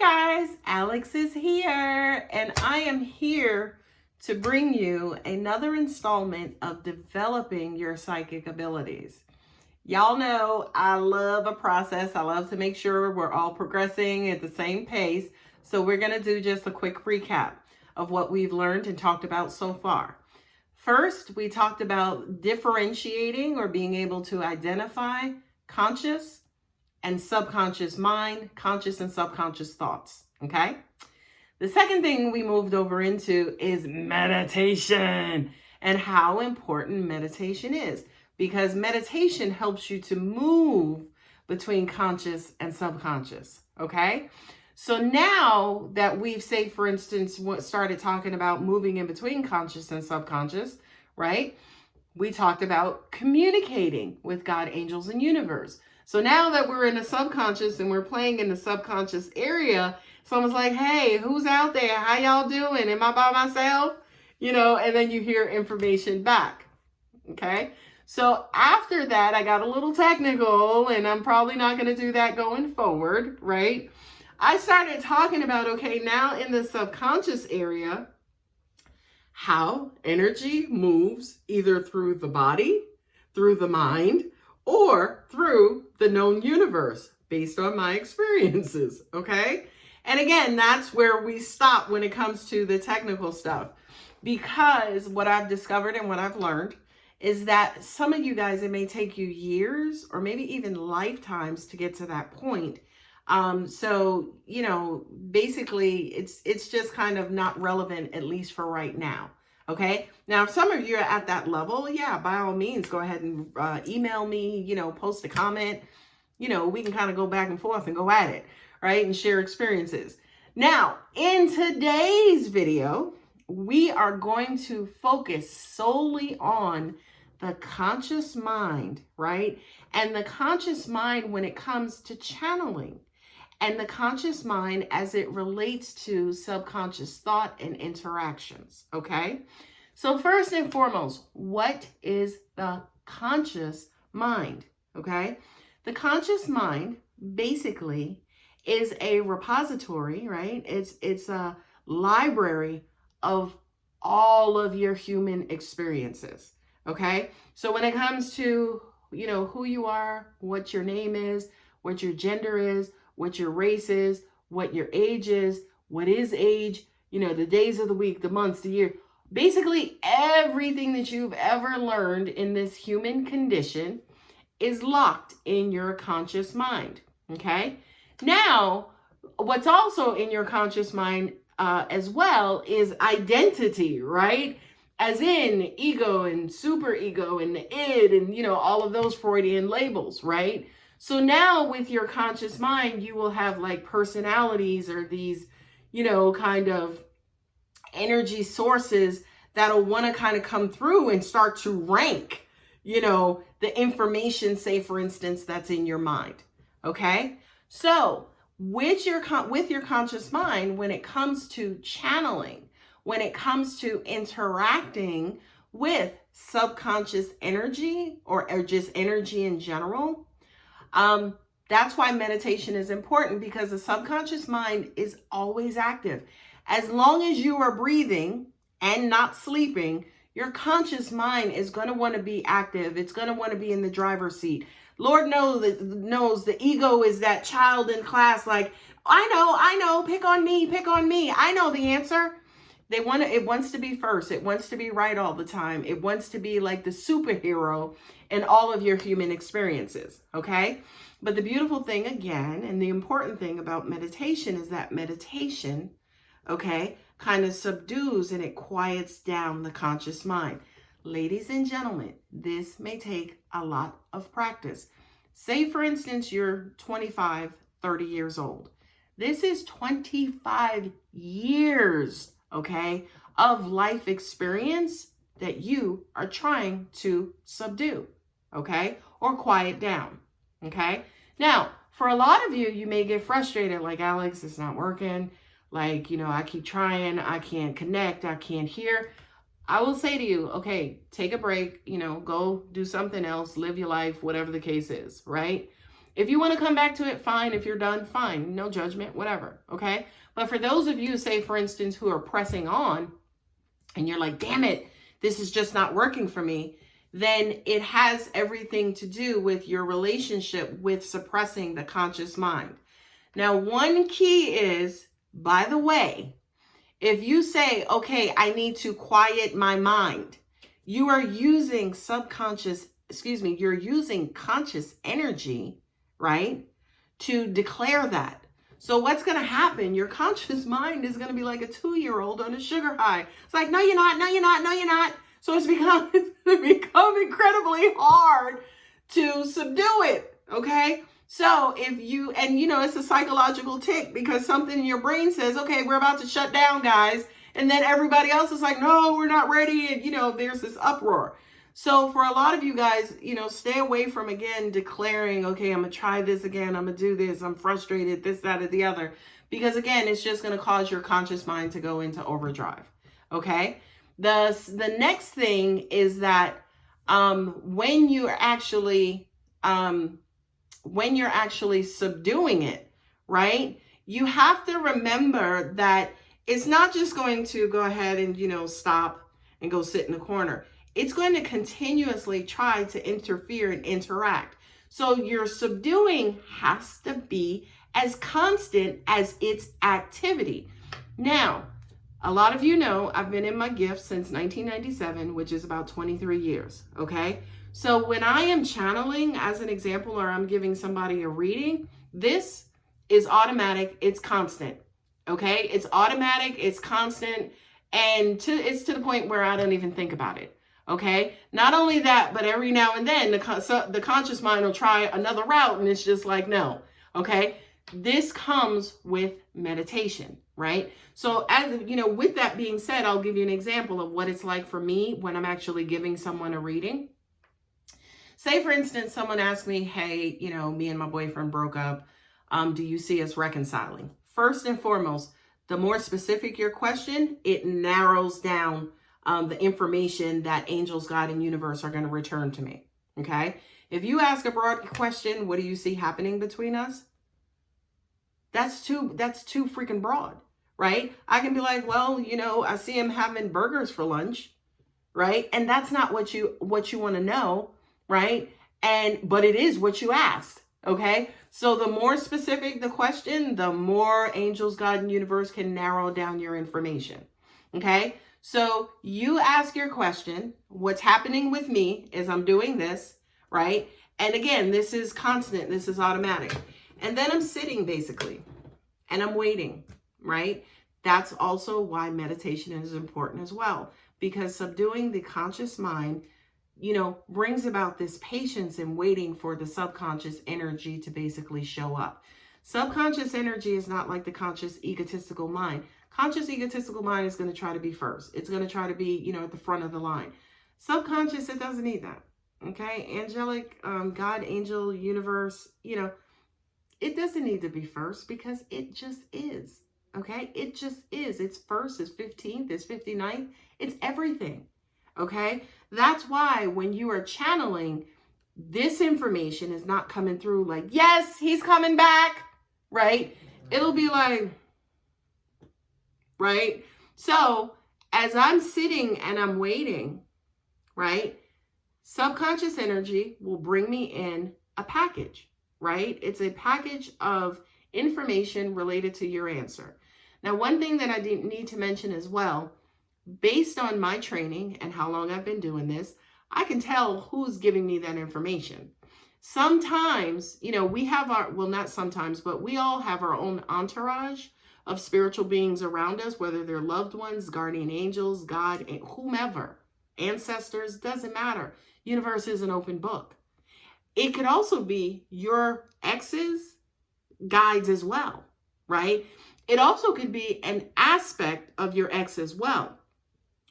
Hi guys, Alex is here, and I am here to bring you another installment of developing your psychic abilities. Y'all know I love a process. I love to make sure we're all progressing at the same pace. So we're going to do just a quick recap of what we've learned and talked about so far. First, we talked about differentiating or being able to identify conscious and subconscious mind, conscious and subconscious thoughts, okay? The second thing we moved over into is meditation and how important meditation is, because meditation helps you to move between conscious and subconscious, okay? So now that we've, say, for instance, started talking about moving in between conscious and subconscious, right? We talked about communicating with God, angels, and universe. So now that we're in the subconscious and we're playing in the subconscious area, someone's like, hey, who's out there? How y'all doing? Am I by myself? And then you hear information back. Okay. So after that, I got a little technical, and I'm probably not going to do that going forward, right? I started talking about, okay, now in the subconscious area, how energy moves either through the body, through the mind, or through the known universe based on my experiences, okay? And again, that's where we stop when it comes to the technical stuff, because what I've discovered and what I've learned is that some of you guys, it may take you years or maybe even lifetimes to get to that point. So, basically it's just kind of not relevant, at least for right now. Okay. Now, if some of you are at that level, yeah, by all means, go ahead and email me, post a comment, we can kind of go back and forth and go at it, right? And share experiences. Now, in today's video, we are going to focus solely on the conscious mind, right? And the conscious mind when it comes to channeling, and the conscious mind as it relates to subconscious thought and interactions, okay? So first and foremost, what is the conscious mind, okay? The conscious mind basically is a repository, right? It's a library of all of your human experiences, okay? So when it comes to, who you are, what your name is, what your gender is, what your race is, what your age is, what is age, the days of the week, the months, the year, basically everything that you've ever learned in this human condition is locked in your conscious mind, okay? Now, what's also in your conscious mind as well is identity, right? As in ego and superego and the id and, all of those Freudian labels, right? So now with your conscious mind, you will have like personalities or these, kind of energy sources that'll want to kind of come through and start to rank, the information, say, for instance, that's in your mind. Okay. So with your conscious mind, when it comes to channeling, when it comes to interacting with subconscious energy or just energy in general, that's why meditation is important, because the subconscious mind is always active. As long as you are breathing and not sleeping, your conscious mind is going to want to be active. It's going to want to be in the driver's seat. Lord knows the ego is that child in class, like, I know, pick on me. I know the answer. It wants to be first. It wants to be right all the time. It wants to be like the superhero in all of your human experiences. Okay. But the beautiful thing again, and the important thing about meditation is that meditation, okay, kind of subdues and it quiets down the conscious mind. Ladies and gentlemen, this may take a lot of practice. Say, for instance, you're 25, 30 years old. This is 25 years, okay, of life experience that you are trying to subdue, okay, or quiet down, okay? Now, for a lot of you, you may get frustrated, like, Alex, it's not working. Like, I keep trying, I can't connect, I can't hear. I will say to you, okay, take a break, go do something else, live your life, whatever the case is, right? If you want to come back to it, fine. If you're done, fine. No judgment, whatever. Okay. But for those of you, say, for instance, who are pressing on and you're like, damn it, this is just not working for me, then it has everything to do with your relationship with suppressing the conscious mind. Now, one key is, by the way, if you say, okay, I need to quiet my mind, you are using you're using conscious energy, right, to declare that. So what's going to happen? Your conscious mind is going to be like a 2-year-old on a sugar high. It's like, no, you're not, no, you're not, no, you're not. So it's become incredibly hard to subdue it, okay? So if you, and you know, it's a psychological tick because something in your brain says, okay, we're about to shut down, guys. And then everybody else is like, no, we're not ready. And, you know, there's this uproar. So for a lot of you guys, you know, stay away from, again, declaring, okay, I'm going to try this again. I'm going to do this. I'm frustrated, this, that, or the other. Because, again, it's just going to cause your conscious mind to go into overdrive. Okay? The next thing is that when you're actually subduing it, right, you have to remember that it's not just going to go ahead and, you know, stop and go sit in the corner. It's going to continuously try to interfere and interact. So your subduing has to be as constant as its activity. Now, a lot of you know I've been in my gift since 1997, which is about 23 years, okay? So when I am channeling, as an example, or I'm giving somebody a reading, this is automatic, it's constant, okay? It's automatic, it's constant, and it's to the point where I don't even think about it. Okay, not only that, but every now and then the conscious mind will try another route and it's just like, no. Okay, this comes with meditation, right? So as you know, with that being said, I'll give you an example of what it's like for me when I'm actually giving someone a reading. Say, for instance, someone asked me, hey, you know, me and my boyfriend broke up. Do you see us reconciling? First and foremost, the more specific your question, it narrows down the information that angels, God, and universe are going to return to me. Okay. If you ask a broad question, what do you see happening between us? That's too freaking broad, right? I can be like, well, you know, I see him having burgers for lunch, right? And that's not what you want to know, right? But it is what you asked. Okay. So the more specific the question, the more angels, God, and universe can narrow down your information. Okay. So you ask your question, what's happening with me is I'm doing this, right? And again, this is constant, this is automatic. And then I'm sitting basically, and I'm waiting, right? That's also why meditation is important as well, because subduing the conscious mind, you know, brings about this patience and waiting for the subconscious energy to basically show up. Subconscious energy is not like the conscious egotistical mind. Conscious egotistical mind is going to try to be first. It's going to try to be, you know, at the front of the line. Subconscious, it doesn't need that. Okay. Angelic, God, angel, universe, you know, it doesn't need to be first because it just is. Okay. It just is. It's first, it's 15th, it's 59th. It's everything. Okay. That's why when you are channeling, this information is not coming through like, yes, he's coming back. Right. It'll be like, right? So as I'm sitting and I'm waiting, right? Subconscious energy will bring me in a package, right? It's a package of information related to your answer. Now, one thing that I need to mention as well, based on my training and how long I've been doing this, I can tell who's giving me that information. Sometimes, you know, we have not sometimes, but we all have our own entourage of spiritual beings around us, whether they're loved ones, guardian angels, God, whomever, ancestors, doesn't matter. Universe is an open book. It could also be your ex's guides as well, right? It also could be an aspect of your ex as well.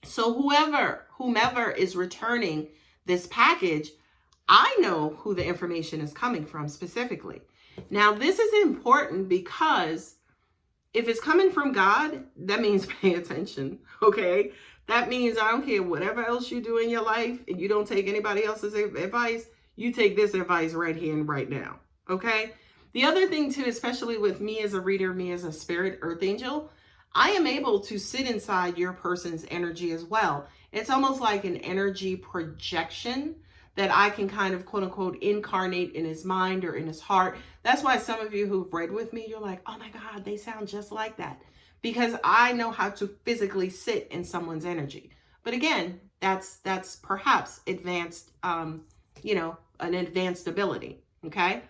So whomever is returning this package, I know who the information is coming from specifically. Now, this is important because if it's coming from God, that means pay attention, okay? That means I don't care whatever else you do in your life and you don't take anybody else's advice, you take this advice right here and right now, Okay. The other thing too, especially with me as a reader, me as a spirit earth angel, I am able to sit inside your person's energy as well. It's almost like an energy projection that I can kind of quote unquote incarnate in his mind or in his heart. That's why some of you who've read with me, you're like, oh my God, they sound just like that. Because I know how to physically sit in someone's energy. But again, that's perhaps advanced, an advanced ability. Okay.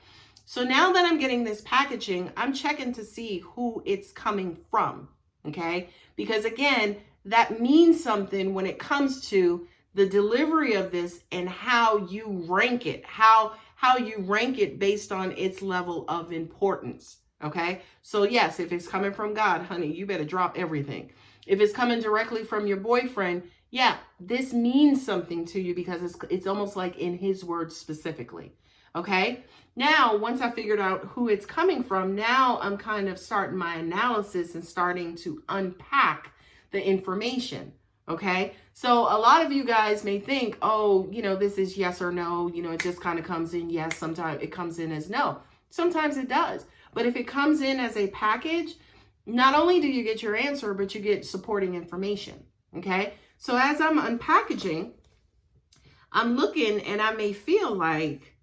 So now that I'm getting this packaging, I'm checking to see who it's coming from. Okay. Because again, that means something when it comes to the delivery of this and how you rank it, how you rank it based on its level of importance. Okay. So yes, if it's coming from God, honey, you better drop everything. If it's coming directly from your boyfriend, yeah, this means something to you because it's almost like in his words specifically. Okay. Now, once I figured out who it's coming from, now I'm kind of starting my analysis and starting to unpack the information. Okay. So a lot of you guys may think, oh, this is yes or no. It just kind of comes in yes. Sometimes it comes in as no. Sometimes it does. But if it comes in as a package, not only do you get your answer, but you get supporting information. Okay. So as I'm unpackaging, I'm looking and I may feel like,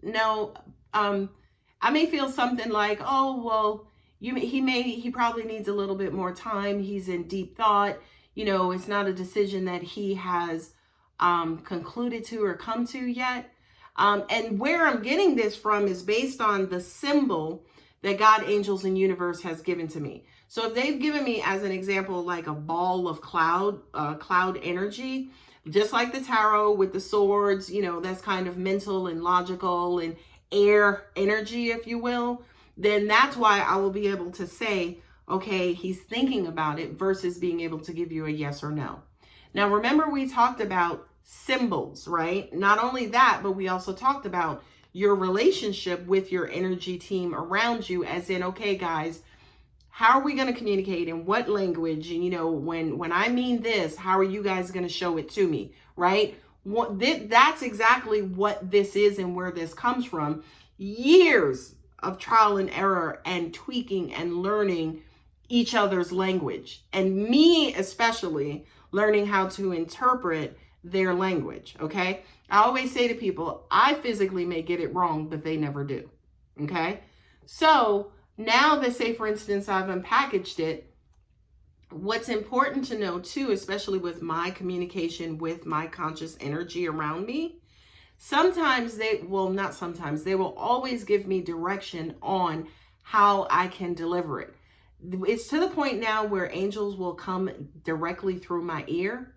no, I may feel something like, oh, well, he probably needs a little bit more time. He's in deep thought. It's not a decision that he has concluded to or come to yet. And where I'm getting this from is based on the symbol that God, angels, and universe has given to me. So if they've given me, as an example, like a ball of cloud energy, just like the tarot with the swords, that's kind of mental and logical and air energy, if you will, then that's why I will be able to say, okay, he's thinking about it versus being able to give you a yes or no. Now, remember we talked about symbols, right? Not only that, but we also talked about your relationship with your energy team around you, as in, okay, guys, how are we going to communicate in what language? And, when I mean this, how are you guys going to show it to me? Right? That's exactly what this is and where this comes from. Years of trial and error and tweaking and learning each other's language, and me especially learning how to interpret their language. Okay. I always say to people, I physically may get it wrong, but they never do. Okay. So now that, say, for instance, I've unpackaged it, what's important to know too, especially with my communication with my conscious energy around me, they will always give me direction on how I can deliver it. It's to the point now where angels will come directly through my ear.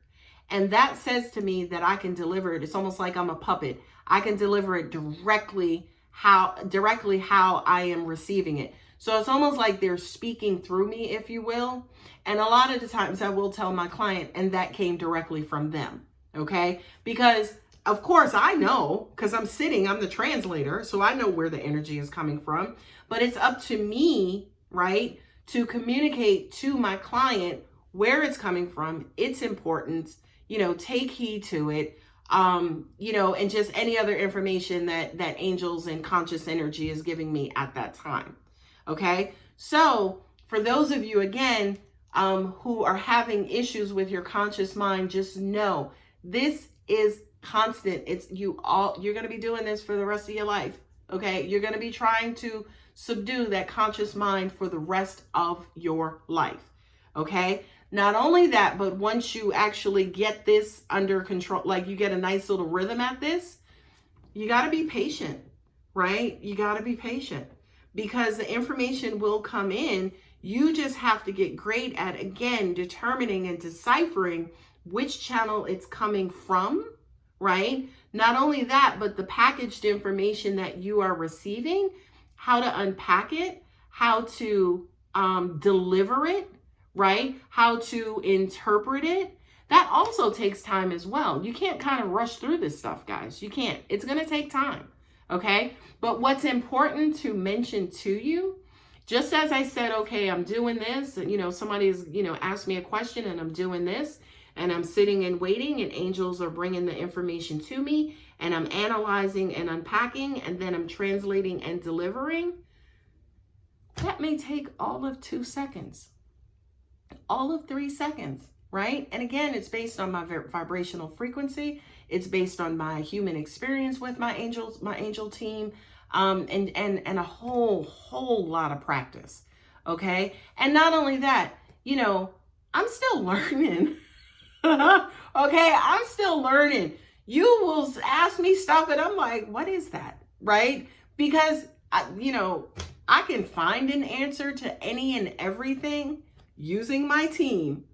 And that says to me that I can deliver it. It's almost like I'm a puppet. I can deliver it directly how I am receiving it. So it's almost like they're speaking through me, if you will. And a lot of the times I will tell my client, and that came directly from them. Okay. Because of course I know, because I'm the translator. So I know where the energy is coming from, but it's up to me, right, to communicate to my client where it's coming from, its importance, take heed to it, and just any other information that angels and conscious energy is giving me at that time. Okay. So for those of you, again, who are having issues with your conscious mind, just know this is constant. You're going to be doing this for the rest of your life. Okay. You're going to be trying to subdue that conscious mind for the rest of your life. Okay. Not only that, but once you actually get this under control, like you get a nice little rhythm at this, you got to be patient, right? You got to be patient because the information will come in. You just have to get great at, again, determining and deciphering which channel it's coming from, right? Not only that, but the packaged information that you are receiving, how to unpack it, how to deliver it, right? How to interpret it. That also takes time as well. You can't kind of rush through this stuff, guys. You can't. It's going to take time. Okay. But what's important to mention to you, just as I said, okay, I'm doing this, somebody's, asked me a question and I'm doing this and I'm sitting and waiting and angels are bringing the information to me. and I'm analyzing and unpacking, and then I'm translating and delivering, that may take all of 2 seconds, all of 3 seconds, right? And again, it's based on my vibrational frequency. It's based on my human experience with my angel team, and a whole lot of practice. Okay. And not only that, you know, I'm still learning. Okay. I'm still learning. You will ask me stuff and I'm like, what is that? Right? Because, you know, I can find an answer to any and everything using my team,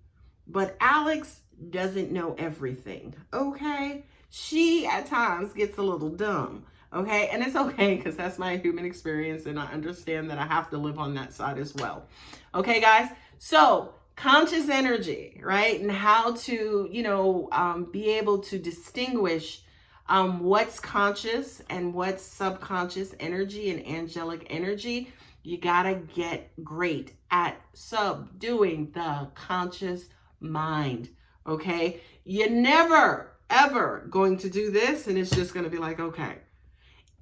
but Alex doesn't know everything. Okay. She at times gets a little dumb. Okay. And it's okay, because that's my human experience. And I understand that I have to live on that side as well. Okay, guys. So conscious energy, right? And how to, you know, be able to distinguish what's conscious and what's subconscious energy and angelic energy. You got to get great at subduing the conscious mind. Okay. You're never, ever going to do this and it's just going to be like, okay.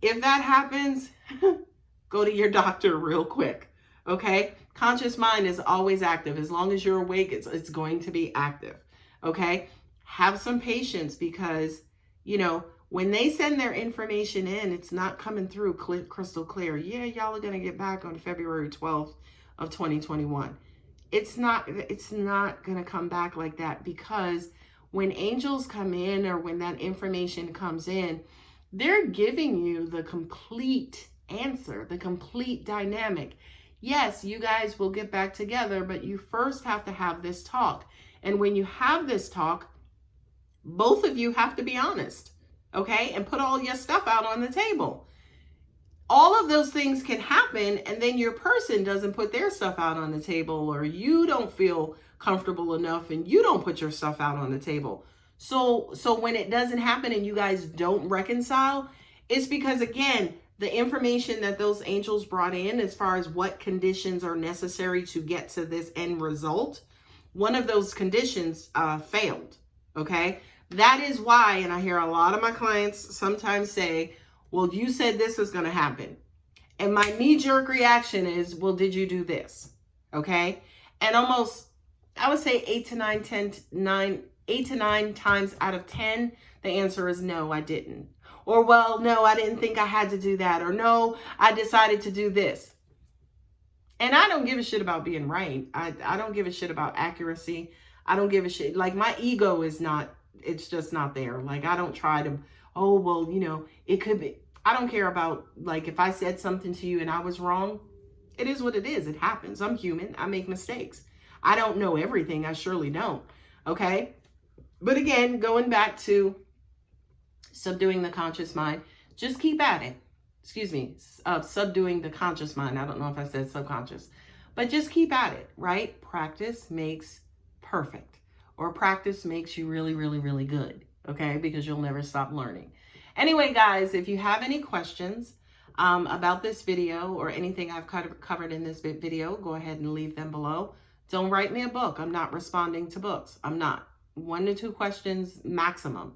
If that happens, go to your doctor real quick. Okay. Conscious mind is always active. As long as you're awake, it's going to be active. Okay. Have some patience, because, you know, when they send their information in, it's not coming through crystal clear. Yeah, y'all are going to get back on February 12th of 2021. It's not going to come back like that, because when angels come in, or when that information comes in, they're giving you the complete answer, the complete dynamic. Yes, you guys will get back together, but you first have to have this talk. And when you have this talk, both of you have to be honest, okay? And put all your stuff out on the table. All of those things can happen, and then your person doesn't put their stuff out on the table, or you don't feel comfortable enough and you don't put your stuff out on the table. So when it doesn't happen and you guys don't reconcile, it's because, again, the information that those angels brought in as far as what conditions are necessary to get to this end result, one of those conditions failed. Okay. That is why, and I hear a lot of my clients sometimes say, well, you said this was going to happen. And my knee-jerk reaction is, well, did you do this? Okay. And almost, I would say 8 to 9 times out of 10, the answer is no, I didn't. Or, well, no, I didn't think I had to do that. Or, no, I decided to do this. And I don't give a shit about being right. I don't give a shit about accuracy. I don't give a shit. Like, my ego is not, it's just not there. Like, I don't try to, oh, well, you know, it could be. I don't care about, like, if I said something to you and I was wrong, it is what it is. It happens. I'm human. I make mistakes. I don't know everything. I surely don't. Okay. But again, going back to subduing the conscious mind, just keep at it. Excuse me, subduing the conscious mind. I don't know if I said subconscious, but just keep at it, right? Practice makes perfect, or practice makes you really, really, really good. Okay, because you'll never stop learning. Anyway, guys, if you have any questions about this video or anything I've covered in this video, go ahead and leave them below. Don't write me a book. I'm not responding to books. I'm not. 1 to 2 questions maximum.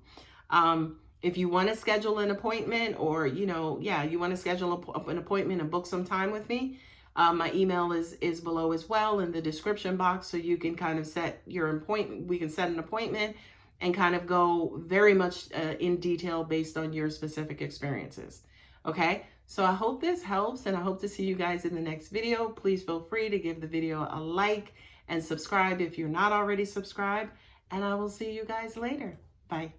If you want to schedule an appointment, or, you know, yeah, you want to schedule an appointment and book some time with me, my email is below as well in the description box, so you can kind of set your appointment. We can set an appointment and kind of go very much in detail based on your specific experiences. Okay, so I hope this helps, and I hope to see you guys in the next video. Please feel free to give the video a like and subscribe if you're not already subscribed, and I will see you guys later. Bye.